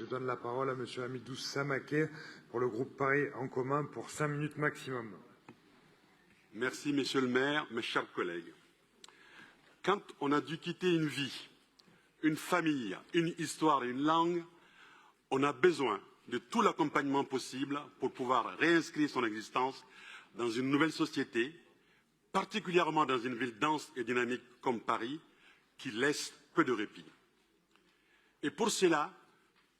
donne la parole à M. Hamidou Samaké pour le groupe Paris en commun pour 5 minutes maximum. Merci, Monsieur le maire, mes chers collègues. Quand on a dû quitter une vie, une famille, une histoire et une langue, on a besoin de tout l'accompagnement possible pour pouvoir réinscrire son existence dans une nouvelle société, particulièrement dans une ville dense et dynamique comme Paris, qui laisse peu de répit. Et pour cela,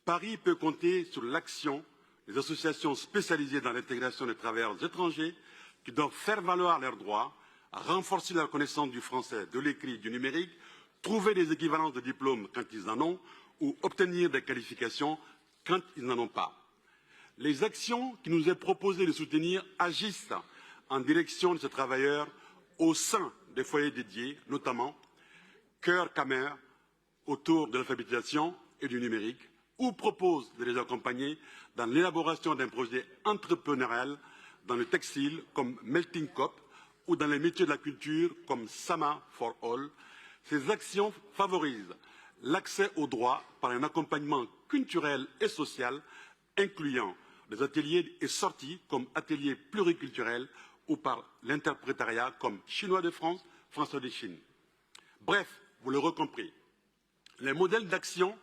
Paris peut compter sur l'action des associations spécialisées dans l'intégration des travailleurs étrangers qui doivent faire valoir leurs droits, renforcer la connaissance du français, de l'écrit, du numérique, trouver des équivalences de diplômes quand ils en ont ou obtenir des qualifications quand ils n'en ont pas. Les actions qui nous est proposées de soutenir agissent en direction de ces travailleurs au sein des foyers dédiés, notamment Cœur Camer, autour de l'alphabétisation et du numérique, ou proposent de les accompagner dans l'élaboration d'un projet entrepreneurial dans le textile comme Melting Cop ou dans les métiers de la culture comme Sama for All. Ces actions favorisent l'accès aux droits par un accompagnement culturel et social incluant des ateliers et sorties comme ateliers pluriculturels ou par l'interprétariat comme Chinois de France, Français de Chine. Bref, vous l'aurez compris, les modèles d'action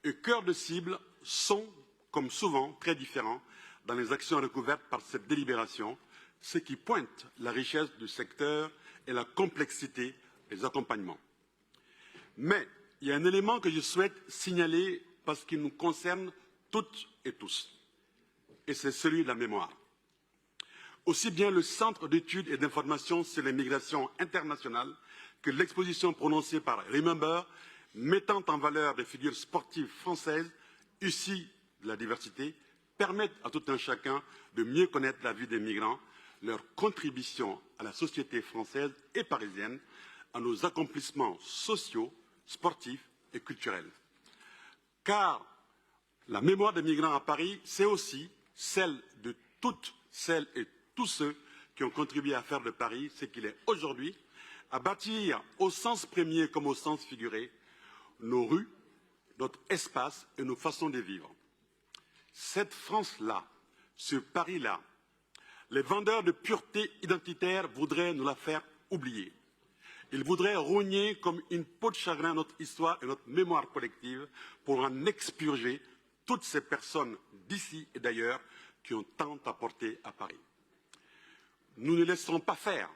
et cœurs de cible sont, comme souvent, très différents dans les actions recouvertes par cette délibération, ce qui pointe la richesse du secteur et la complexité des accompagnements. Mais il y a un élément que je souhaite signaler parce qu'il nous concerne toutes et tous, et c'est celui de la mémoire. Aussi bien le Centre d'études et d'information sur les migrations internationales que l'exposition prononcée par Remember, mettant en valeur des figures sportives françaises issues de la diversité, permettent à tout un chacun de mieux connaître la vie des migrants, leur contribution à la société française et parisienne, à nos accomplissements sociaux, sportifs et culturels. Car la mémoire des migrants à Paris, c'est aussi celle de toutes celles et tous ceux qui ont contribué à faire de Paris ce qu'il est aujourd'hui, à bâtir au sens premier comme au sens figuré nos rues, notre espace et nos façons de vivre. Cette France-là, ce Paris-là, les vendeurs de pureté identitaire voudraient nous la faire oublier. Ils voudraient rogner comme une peau de chagrin notre histoire et notre mémoire collective pour en expurger toutes ces personnes d'ici et d'ailleurs qui ont tant apporté à Paris. Nous ne laisserons pas faire,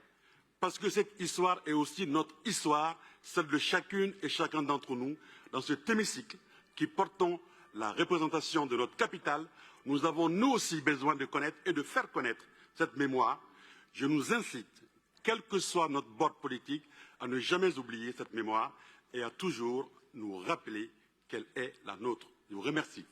parce que cette histoire est aussi notre histoire, celle de chacune et chacun d'entre nous, dans cet hémicycle qui portons la représentation de notre capitale. Nous avons nous aussi besoin de connaître et de faire connaître cette mémoire. Je nous incite, quel que soit notre bord politique, à ne jamais oublier cette mémoire et à toujours nous rappeler qu'elle est la nôtre. Je vous remercie.